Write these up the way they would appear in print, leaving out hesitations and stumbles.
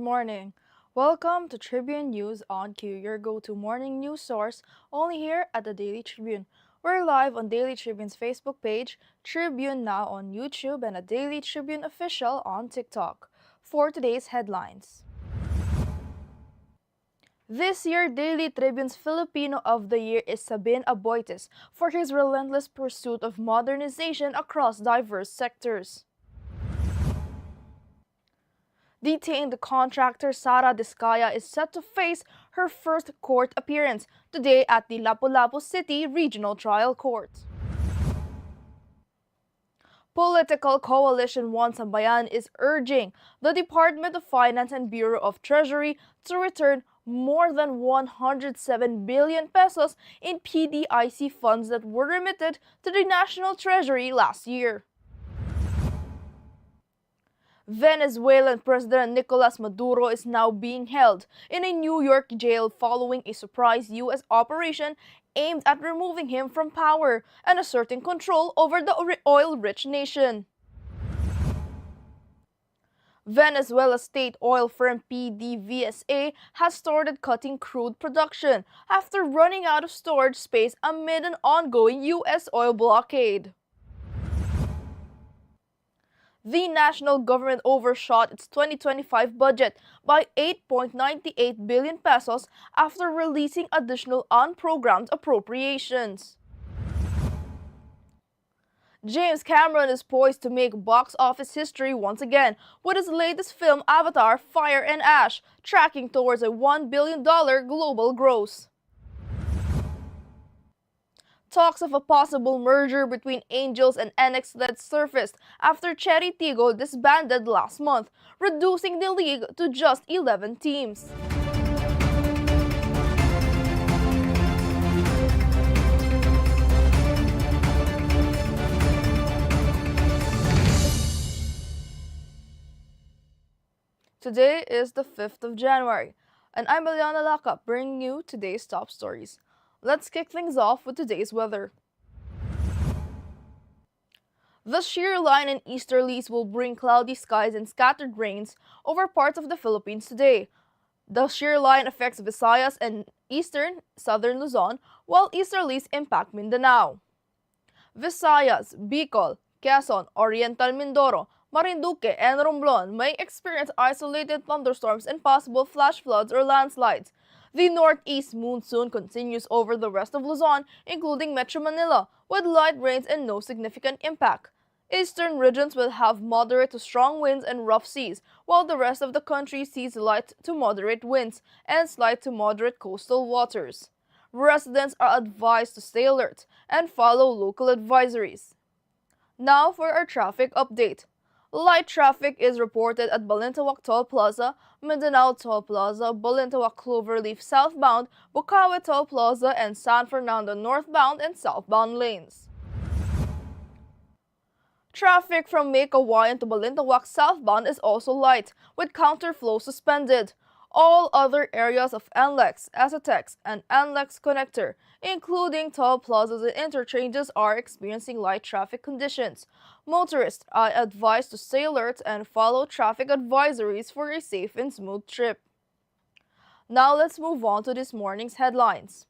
morning. Welcome to Tribune News on Q, your go-to morning news source, only here at the Daily Tribune. We're live on Daily Tribune's Facebook page, Tribune Now on YouTube, and a Daily Tribune Official on TikTok. For today's headlines. This year, Daily Tribune's Filipino of the Year is Sabin Aboites for his relentless pursuit of modernization across diverse sectors. Detained contractor Sara Discaya is set to face her first court appearance today at the Lapu-Lapu City Regional Trial Court. Political Coalition One Sambayan is urging the Department of Finance and Bureau of Treasury to return more than 107 billion pesos in PDIC funds that were remitted to the National Treasury last year. Venezuelan President Nicolas Maduro is now being held in a New York jail following a surprise U.S. operation aimed at removing him from power and asserting control over the oil-rich nation. Venezuela's state oil firm PDVSA has started cutting crude production after running out of storage space amid an ongoing U.S. oil blockade. The national government overshot its 2025 budget by 8.98 billion pesos after releasing additional unprogrammed appropriations. James Cameron is poised to make box office history once again with his latest film Avatar: Fire and Ash, tracking towards a $1 billion global gross. Talks of a possible merger between Angels and NX surfaced after Cherry Tigo disbanded last month, reducing the league to just 11 teams. Today is the 5th of January, and I'm Eliana Lacap bringing you today's top stories. Let's kick things off with today's weather. The shear line and easterlies will bring cloudy skies and scattered rains over parts of the Philippines today. The shear line affects Visayas and southern Luzon, while easterlies impact Mindanao. Visayas, Bicol, Quezon, Oriental Mindoro, Marinduque, and Romblon may experience isolated thunderstorms and possible flash floods or landslides. The northeast monsoon continues over the rest of Luzon, including Metro Manila, with light rains and no significant impact. Eastern regions will have moderate to strong winds and rough seas, while the rest of the country sees light to moderate winds and slight to moderate coastal waters. Residents are advised to stay alert and follow local advisories. Now for our traffic update. Light traffic is reported at Balintawak Toll Plaza, Mindanao Toll Plaza, Balintawak Cloverleaf southbound, Bukawi Toll Plaza, and San Fernando northbound and southbound lanes. Traffic from May Kawayan to Balintawak southbound is also light, with counterflow suspended. All other areas of NLEX, Asatex, and NLEX connector, including toll plazas and interchanges, are experiencing light traffic conditions. Motorists are advised to stay alert and follow traffic advisories for a safe and smooth trip. Now let's move on to this morning's headlines.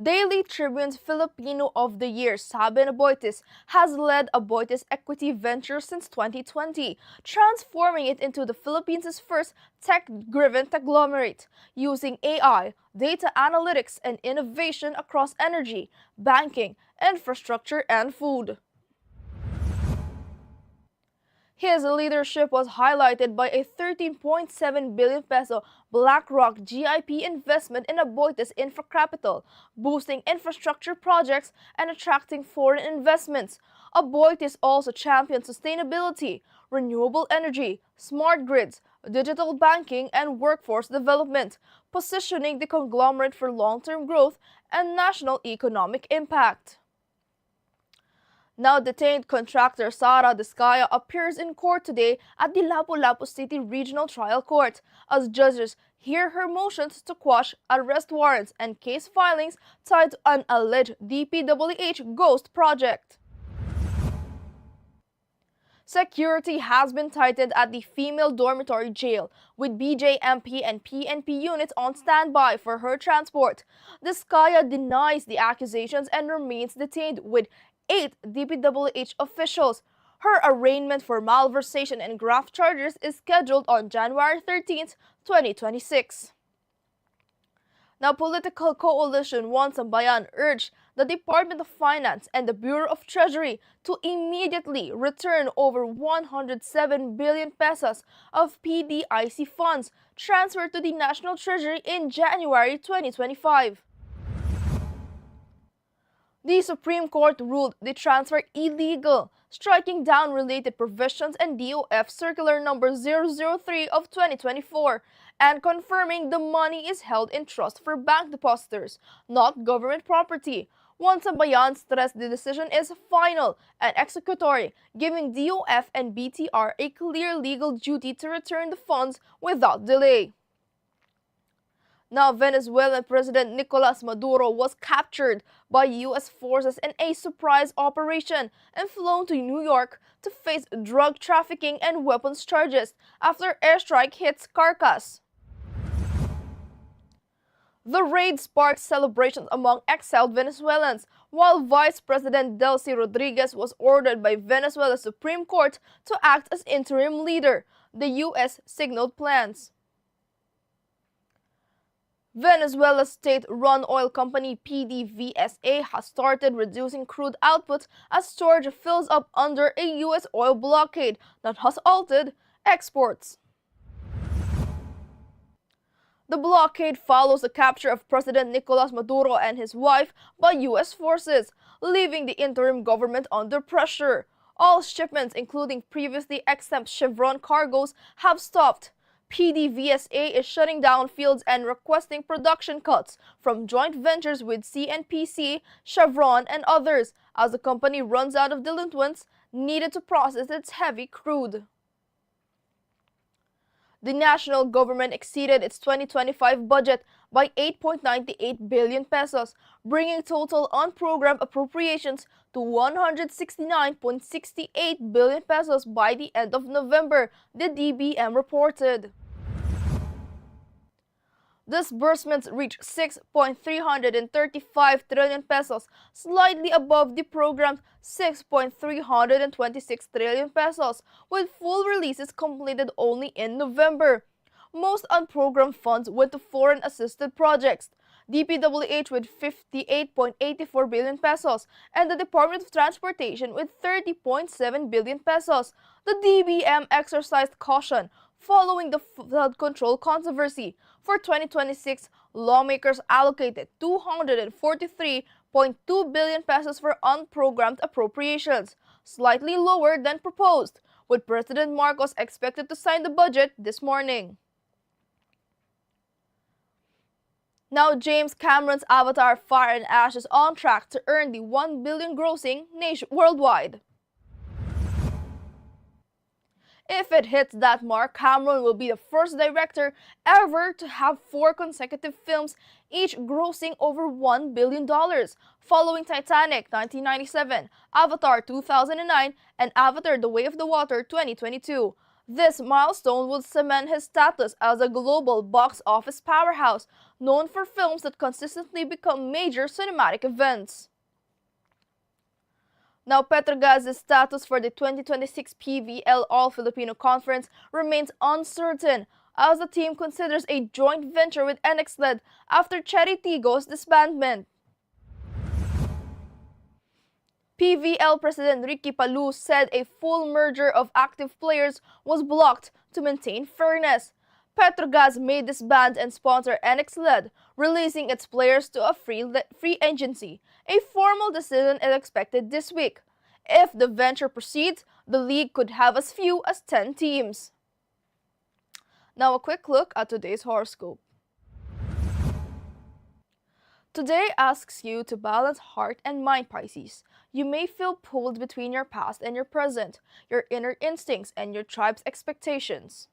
Daily Tribune's Filipino of the Year, Sabin Aboites, has led Aboites Equity Ventures since 2020, transforming it into the Philippines' first tech-driven conglomerate, using AI, data analytics, and innovation across energy, banking, infrastructure, and food. His leadership was highlighted by a 13.7 billion peso BlackRock GIP investment in Aboites Infra Capital, boosting infrastructure projects and attracting foreign investments. Aboites also championed sustainability, renewable energy, smart grids, digital banking, and workforce development, positioning the conglomerate for long-term growth and national economic impact. Now detained contractor Sara Discaya appears in court today at the Lapu-Lapu City Regional Trial Court as judges hear her motions to quash arrest warrants and case filings tied to an alleged DPWH ghost project. Security has been tightened at the female dormitory jail, with BJMP and PNP units on standby for her transport. Diskaya denies the accusations and remains detained with 8 DPWH officials. Her arraignment for malversation and graft charges is scheduled on January 13, 2026. Now, political coalition One Sambayan urged the Department of Finance and the Bureau of Treasury to immediately return over 107 billion pesos of PDIC funds transferred to the National Treasury in January 2025. The Supreme Court ruled the transfer illegal, striking down related provisions and DOF Circular Number 003 of 2024 and confirming the money is held in trust for bank depositors, not government property. One Sambayan stressed the decision is final and executory, giving DOF and BTR a clear legal duty to return the funds without delay. Now, Venezuelan President Nicolas Maduro was captured by U.S. forces in a surprise operation and flown to New York to face drug trafficking and weapons charges after airstrike hits Caracas. The raid sparked celebrations among exiled Venezuelans, while Vice President Delcy Rodriguez was ordered by Venezuela's Supreme Court to act as interim leader. The U.S. signaled plans. Venezuela's state-run oil company PDVSA has started reducing crude output as storage fills up under a U.S. oil blockade that has halted exports. The blockade follows the capture of President Nicolas Maduro and his wife by U.S. forces, leaving the interim government under pressure. All shipments, including previously exempt Chevron cargoes, have stopped. PDVSA is shutting down fields and requesting production cuts from joint ventures with CNPC, Chevron, and others as the company runs out of diluents needed to process its heavy crude. The national government exceeded its 2025 budget by 8.98 billion pesos, bringing total unprogrammed appropriations to 169.68 billion pesos by the end of November, the DBM reported. Disbursements reached 6.335 trillion pesos, slightly above the program's 6.326 trillion pesos, with full releases completed only in November. Most unprogrammed funds went to foreign-assisted projects, DPWH with 58.84 billion pesos, and the Department of Transportation with 30.7 billion pesos. The DBM exercised caution following the flood control controversy. For 2026, lawmakers allocated 243.2 billion pesos for unprogrammed appropriations, slightly lower than proposed, with President Marcos expected to sign the budget this morning. Now, James Cameron's Avatar Fire and Ash is on track to earn the 1 billion grossing worldwide. If it hits that mark, Cameron will be the first director ever to have 4 consecutive films, each grossing over $1 billion, following Titanic 1997, Avatar 2009, and Avatar The Way of the Water 2022. This milestone would cement his status as a global box office powerhouse, known for films that consistently become major cinematic events. Now, Petrogaz's status for the 2026 PVL All-Filipino Conference remains uncertain as the team considers a joint venture with NXLED after Cherry Tigo's disbandment. PVL President Ricky Palou said a full merger of active players was blocked to maintain fairness. Petrogaz may disband and sponsor NXLED, releasing its players to a free agency. A formal decision is expected this week. If the venture proceeds, the league could have as few as 10 teams. Now, a quick look at today's horoscope. Today asks you to balance heart and mind, Pisces. You may feel pulled between your past and your present, your inner instincts and your tribe's expectations.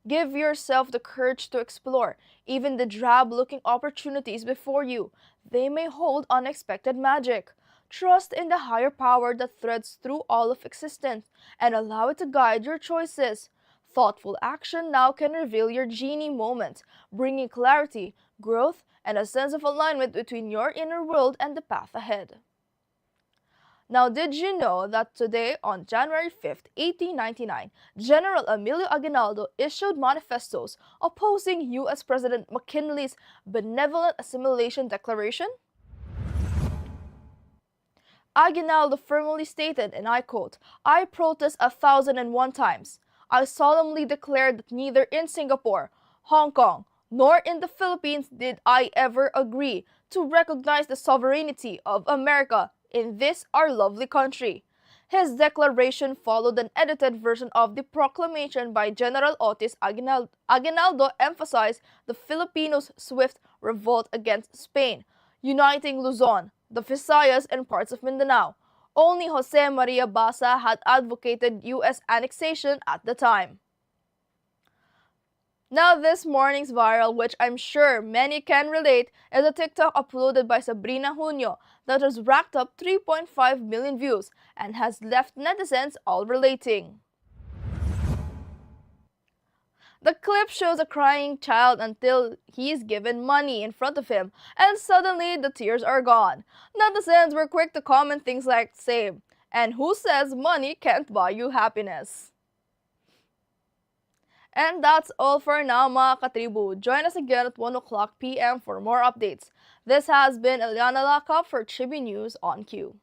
Give yourself the courage to explore even the drab-looking opportunities before you. They may hold unexpected magic. Trust in the higher power that threads through all of existence and allow it to guide your choices. Thoughtful action now can reveal your genie moment, bringing clarity, growth, and a sense of alignment between your inner world and the path ahead. Now, did you know that today, on January 5th, 1899, General Emilio Aguinaldo issued manifestos opposing U.S. President McKinley's Benevolent Assimilation Declaration? Aguinaldo firmly stated, and I quote, "I protest 1,001 times. I solemnly declare that neither in Singapore, Hong Kong, nor in the Philippines did I ever agree to recognize the sovereignty of America in this our lovely country." His declaration followed an edited version of the proclamation by General Otis Aguinaldo. Aguinaldo emphasized the Filipinos' swift revolt against Spain, uniting Luzon, the Visayas, and parts of Mindanao. Only Jose Maria Basa had advocated U.S. annexation at the time. Now, this morning's viral, which I'm sure many can relate, is a TikTok uploaded by Sabrina Junio that has racked up 3.5 million views and has left netizens all relating. The clip shows a crying child until he is given money in front of him, and suddenly the tears are gone. Netizens were quick to comment things like, "Same, and who says money can't buy you happiness?" And that's all for now, mga katribu. Join us again at 1 o'clock p.m. for more updates. This has been Eliana Lacap for Tribune News on Q.